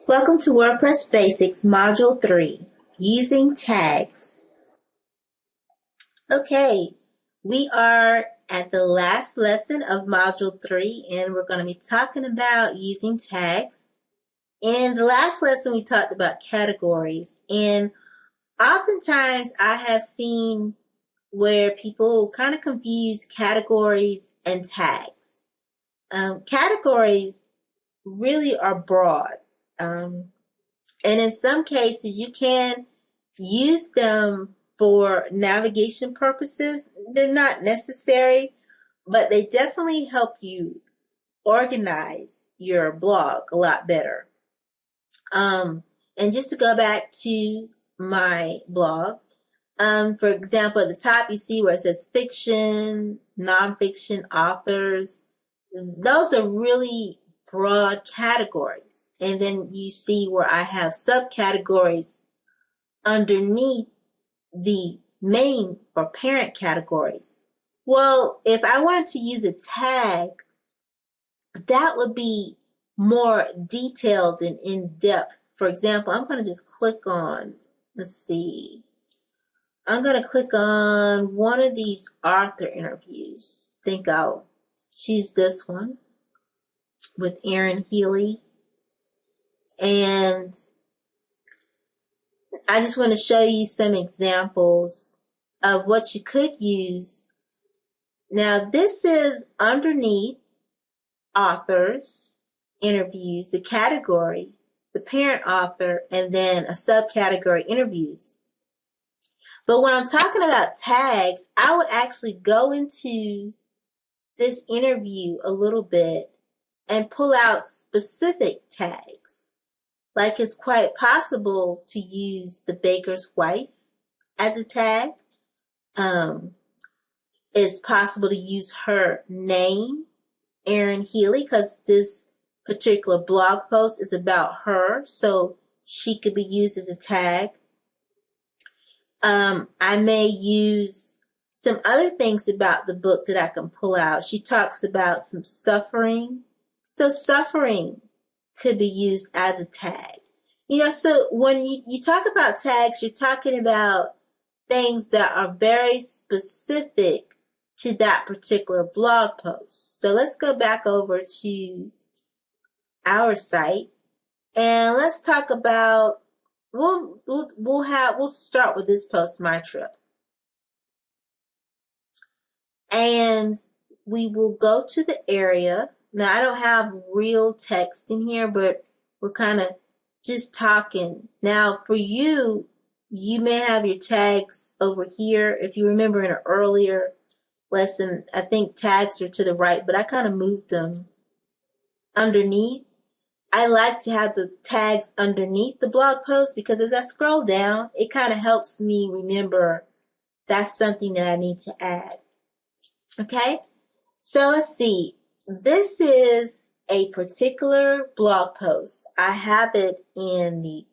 Welcome to WordPress Basics Module 3, Using Tags. Okay, we are at the last lesson of Module 3, and we're going to be talking about using tags. In the last lesson, we talked about categories, and oftentimes I have seen where people kind of confuse categories and tags. Categories really are broad. And in some cases, you can use them for navigation purposes. They're not necessary, but they definitely help you organize your blog a lot better. And just to go back to my blog, for example, at the top you see where it says fiction, nonfiction, authors. Those are really broad categories. And then you see where I have subcategories underneath the main or parent categories. Well, if I wanted to use a tag, that would be more detailed and in-depth. For example, I'm going to just click on, I'm going to click on one of these author interviews. I think I'll choose this one with Erin Healy. And I just want to show you some examples of what you could use. Now, this is underneath authors, interviews, the category, the parent author, and then a subcategory interviews. But when I'm talking about tags, I would actually go into this interview a little bit and pull out specific tags. Like it's quite possible to use the baker's wife as a tag. It's possible to use her name, Erin Healy, because this particular blog post is about her, so she could be used as a tag. I may use some other things about the book that I can pull out. She talks about some suffering. So suffering could be used as a tag. So when you talk about tags, you're talking about things that are very specific to that particular blog post. So let's go back over to our site and let's talk about, we'll start with this post, My Trip. And we will go to the area. Now I don't have real text in here, but we're kind of just talking. Now for you may have your tags over here. If you remember in an earlier lesson, I think tags are to the right, but I kind of moved them underneath. I like to have the tags underneath the blog post because as I scroll down, it kind of helps me remember that's something that I need to add. Okay, so let's see. This is a particular blog post. I have it in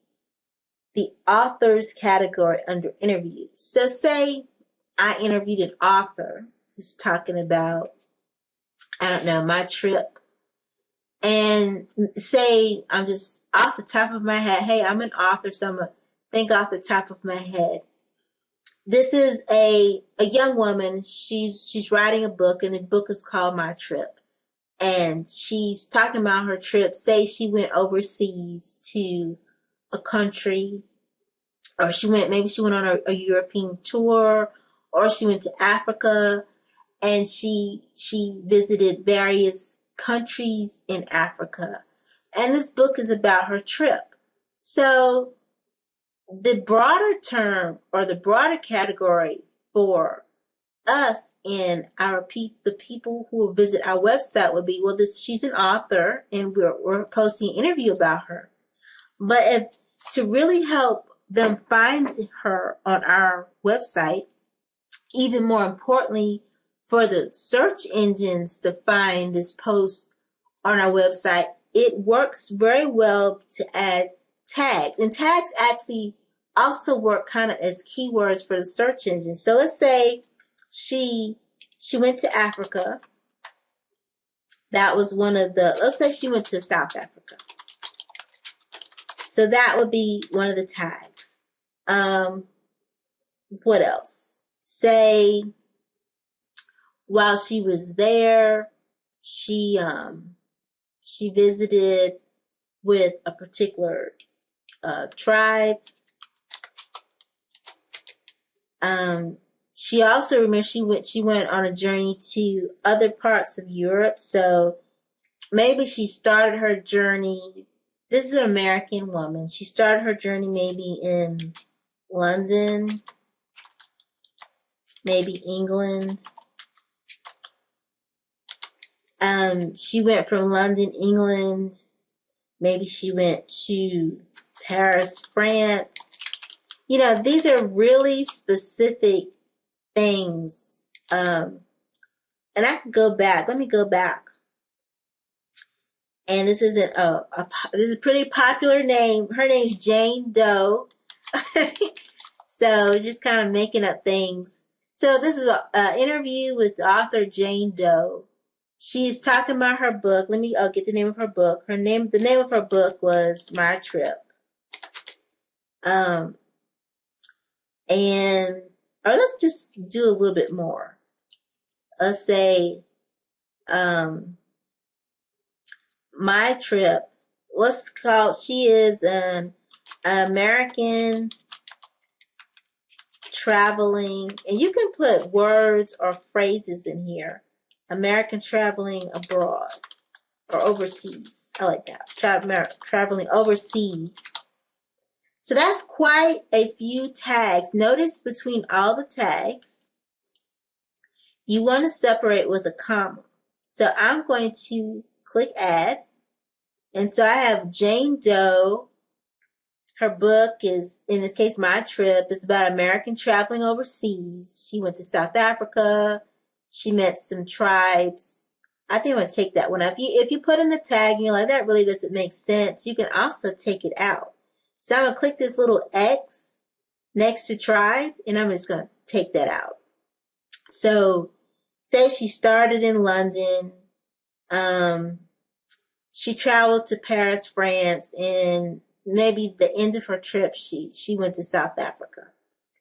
the authors category under interviews. So say I interviewed an author who's talking about, I don't know, my trip. And say I'm just off the top of my head, hey, I'm an author, so I'm going to think off the top of my head. This is a young woman. She's writing a book, and the book is called My Trip. And she's talking about her trip. Say she went overseas to a country, or maybe she went on a European tour, or she went to Africa, and she visited various countries in Africa. And this book is about her trip. So the broader term or the broader category for us and the people who will visit our website would be, well, she's an author and we're posting an interview about her. But to really help them find her on our website, even more importantly, for the search engines to find this post on our website, it works very well to add tags. And tags actually also work kind of as keywords for the search engine. So let's say she went to Africa. That was one of the, let's say she went to South Africa. So that would be one of the tags. What else? Say while she was there, she visited with a particular tribe. She also, remember, she went on a journey to other parts of Europe. So maybe she started her journey. This is an American woman. She started her journey maybe in London, maybe England. She went from London, England. Maybe she went to Paris, France. You know, these are really specific things. And I can go back. Let me go back. And this isn't this is a pretty popular name. Her name's Jane Doe. So just kind of making up things. So this is an interview with author Jane Doe. She's talking about her book. I'll get the name of her book. The name of her book was My Trip. Or let's just do a little bit more. Let's say, My Trip. She is an American traveling, and you can put words or phrases in here. American traveling abroad or overseas. I like that. Traveling overseas. So that's quite a few tags. Notice between all the tags, you want to separate with a comma. So I'm going to click add. And so I have Jane Doe. Her book is, in this case, My Trip. It's about American traveling overseas. She went to South Africa. She met some tribes. I think I'm going to take that one up. If you put in a tag and you're like, that really doesn't make sense, you can also take it out. So I'm going to click this little X next to tribe, and I'm just going to take that out. So say she started in London. She traveled to Paris, France, and maybe the end of her trip, she went to South Africa.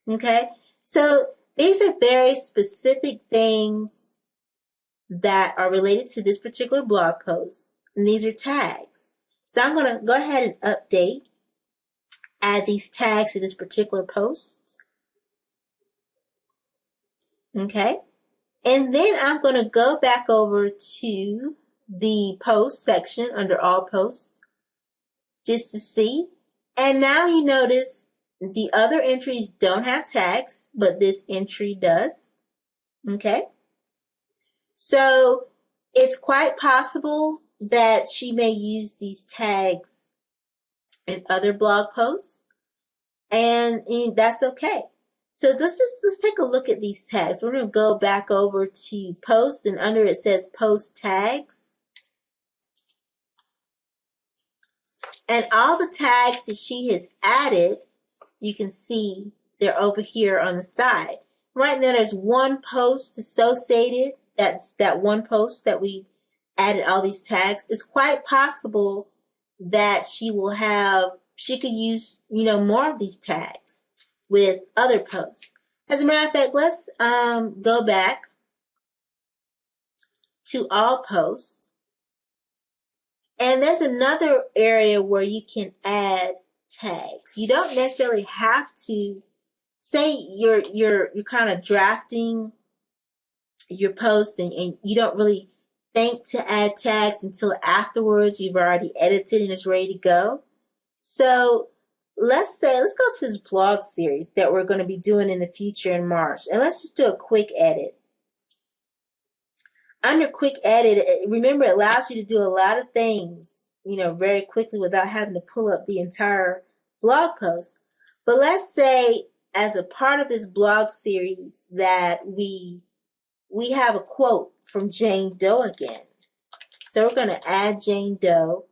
Okay? So these are very specific things that are related to this particular blog post, and these are tags. So I'm going to go ahead and add these tags to this particular post. Okay? And then I'm going to go back over to the post section under all posts just to see. And now you notice the other entries don't have tags, but this entry does. Okay? So it's quite possible that she may use these tags in other blog posts, and that's okay. So let's take a look at these tags. We're going to go back over to posts, and under it says post tags. And all the tags that she has added, you can see they're over here on the side. Right now there's one post associated. That's that one post that we added all these tags. It's quite possible that she could use, more of these tags with other posts. As a matter of fact, let's go back to all posts. And there's another area where you can add tags. You don't necessarily have to say you're kind of drafting your post and you don't really think to add tags until afterwards you've already edited and it's ready to go. So let's go to this blog series that we're going to be doing in the future in March, and let's just do a quick edit. Under quick edit, remember, it allows you to do a lot of things very quickly without having to pull up the entire blog post. But let's say as a part of this blog series that we have a quote from Jane Doe again. So we're going to add Jane Doe.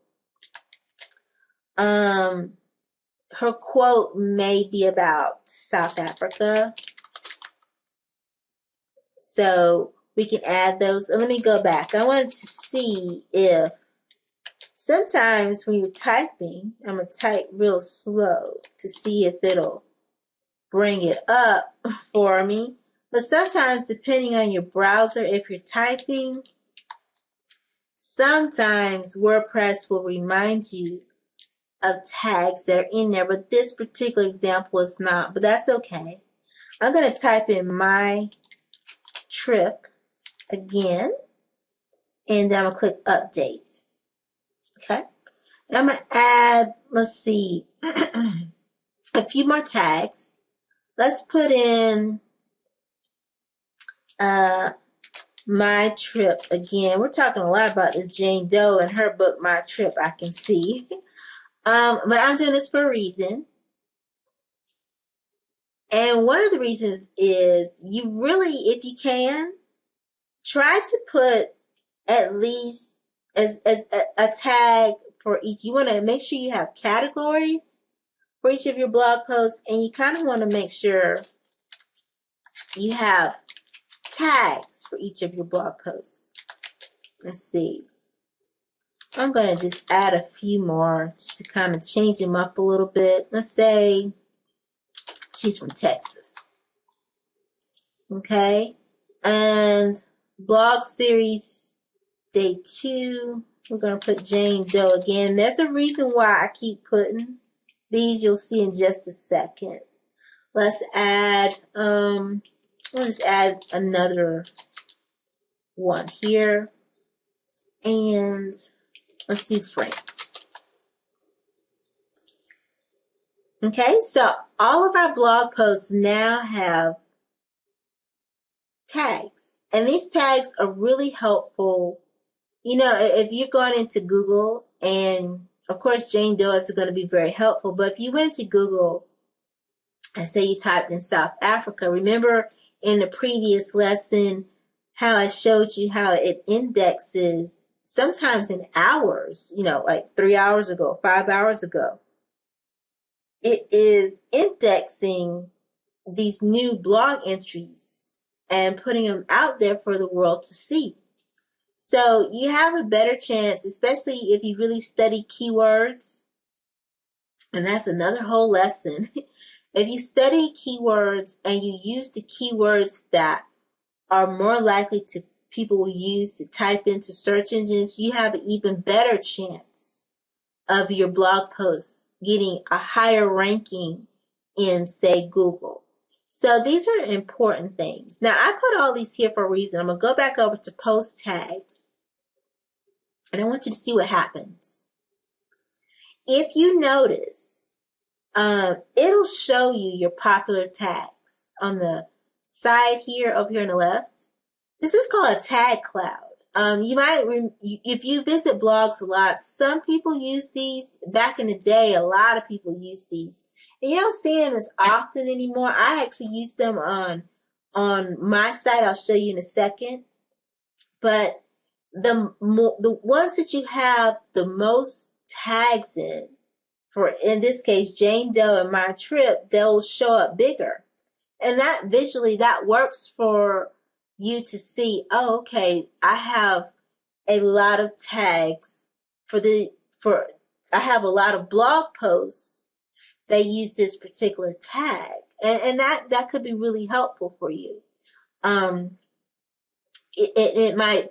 Her quote may be about South Africa. So we can add those. And let me go back. I wanted to see if sometimes when you're typing, I'm going to type real slow to see if it'll bring it up for me. But sometimes, depending on your browser, if you're typing, sometimes WordPress will remind you of tags that are in there, but this particular example is not, but that's okay. I'm going to type in my trip again, and then I'm going to click update. Okay. And I'm going to add, let's see, a few more tags. Let's put in my trip again. We're talking a lot about this Jane Doe and her book, My Trip, I can see. But I'm doing this for a reason. And one of the reasons is you really, if you can, try to put at least as a tag for each. You want to make sure you have categories for each of your blog posts, and you kind of want to make sure you have tags for each of your blog posts. Let's see. I'm going to just add a few more just to kind of change them up a little bit. Let's say she's from Texas. Okay. And blog series day 2. We're going to put Jane Doe again. There's a reason why I keep putting these. You'll see in just a second. Let's add, we'll just add another one here. And let's do France. Okay, so all of our blog posts now have tags. And these tags are really helpful. If you're going into Google, and of course Jane Doe is going to be very helpful, but if you went to Google and say you typed in South Africa, remember in the previous lesson how I showed you how it indexes sometimes in hours, like 3 hours ago, 5 hours ago. It is indexing these new blog entries and putting them out there for the world to see. So you have a better chance, especially if you really study keywords, and that's another whole lesson. If you study keywords and you use the keywords that are more likely to people will use to type into search engines, you have an even better chance of your blog posts getting a higher ranking in, say, Google. So these are important things. Now, I put all these here for a reason. I'm going to go back over to post tags, and I want you to see what happens. If you notice, it'll show you your popular tags on the side here, over here on the left. This is called a tag cloud. You might, if you visit blogs a lot, some people use these. Back in the day, a lot of people used these. And you don't see them as often anymore. I actually use them on my site. I'll show you in a second. But the ones that you have the most tags in, for in this case Jane Doe and My Trip, they'll show up bigger. And that visually, that works for you to see, oh, okay, I have a lot of tags I have a lot of blog posts that use this particular tag. And that could be really helpful for you. It might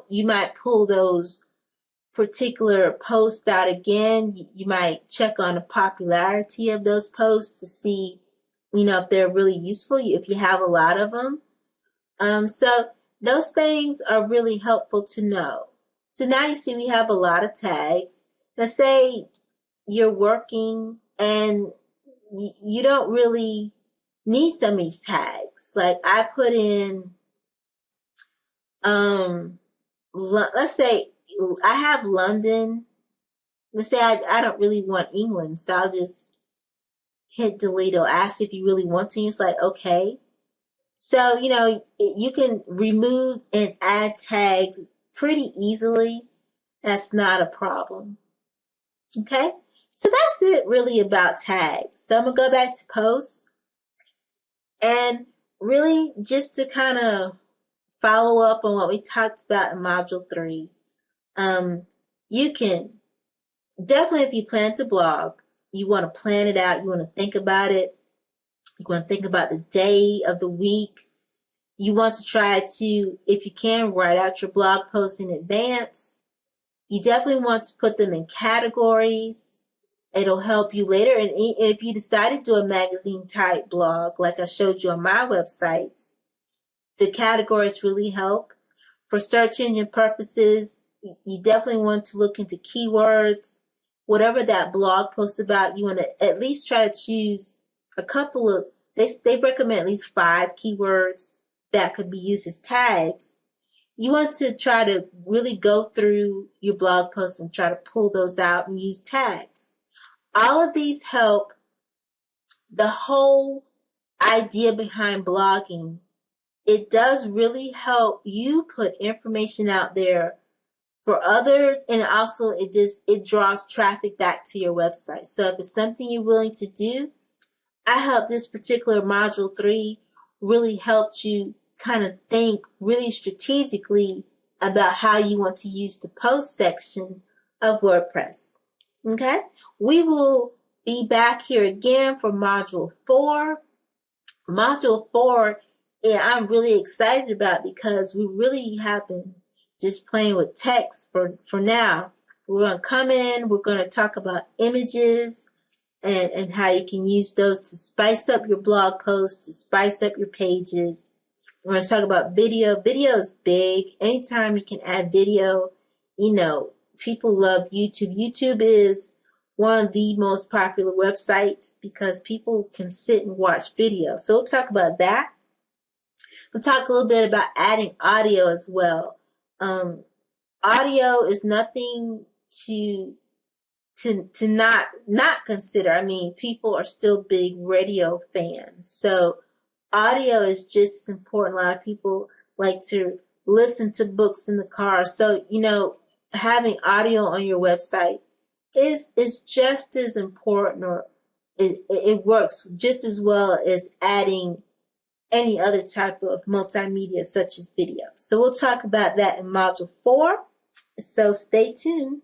you might pull those particular posts out again. You might check on the popularity of those posts to see, if they're really useful, if you have a lot of them. So those things are really helpful to know. So now you see we have a lot of tags. Now say you're working and you don't really need some of these tags. Like I put in, let's say I have London let's say I don't really want England, so I'll just hit delete. It'll ask if you really want to. And it's like, okay. So, you can remove and add tags pretty easily. That's not a problem. Okay? So that's it really about tags. So I'm going to go back to posts. And really just to kind of follow up on what we talked about in Module 3, you can definitely, if you plan to blog, you want to plan it out. You want to think about it. You want to think about the day of the week. You want to try to, if you can, write out your blog posts in advance. You definitely want to put them in categories. It'll help you later. And if you decide to do a magazine type blog, like I showed you on my websites, the categories really help. For search engine purposes, you definitely want to look into keywords. Whatever that blog post about, you want to at least try to choose a couple of, they recommend at least 5 keywords that could be used as tags. You want to try to really go through your blog posts and try to pull those out and use tags. All of these help. The whole idea behind blogging, it does really help you put information out there for others, and also it draws traffic back to your website. So if it's something you're willing to do, I hope this particular Module 3 really helped you kind of think really strategically about how you want to use the post section of WordPress. Okay? We will be back here again for Module 4. Module 4, I'm really excited about because we really have been just playing with text for now. We're going to come in, we're going to talk about images and how you can use those to spice up your blog posts, to spice up your pages. We're going to talk about video. Video is big. Anytime you can add video, people love YouTube. YouTube is one of the most popular websites because people can sit and watch video. So we'll talk about that. We'll talk a little bit about adding audio as well. Audio is nothing to not consider. I mean, people are still big radio fans. So audio is just as important. A lot of people like to listen to books in the car. So, having audio on your website is just as important, or it works just as well as adding any other type of multimedia such as video. So we'll talk about that in Module 4. So stay tuned.